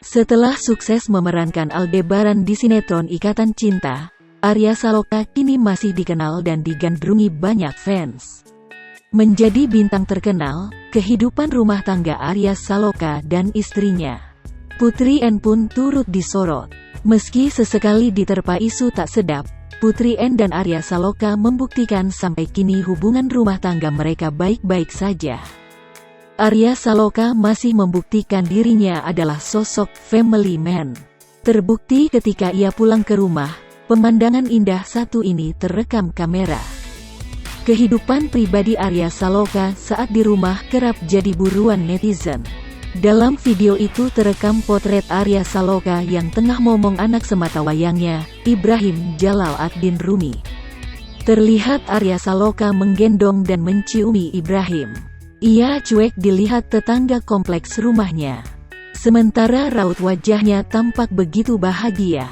Setelah sukses memerankan Aldebaran di sinetron Ikatan Cinta, Arya Saloka kini masih dikenal dan digandrungi banyak fans. Menjadi bintang terkenal, kehidupan rumah tangga Arya Saloka dan istrinya, Putri N pun turut disorot. Meski sesekali diterpa isu tak sedap, Putri N dan Arya Saloka membuktikan sampai kini hubungan rumah tangga mereka baik-baik saja. Arya Saloka masih membuktikan dirinya adalah sosok family man. Terbukti ketika ia pulang ke rumah, pemandangan indah satu ini terekam kamera. Kehidupan pribadi Arya Saloka saat di rumah kerap jadi buruan netizen. Dalam video itu terekam potret Arya Saloka yang tengah momong anak sematawayangnya, Ibrahim Jalal ad-Din Rumi. Terlihat Arya Saloka menggendong dan menciumi Ibrahim. Ia cuek dilihat tetangga kompleks rumahnya. Sementara raut wajahnya tampak begitu bahagia.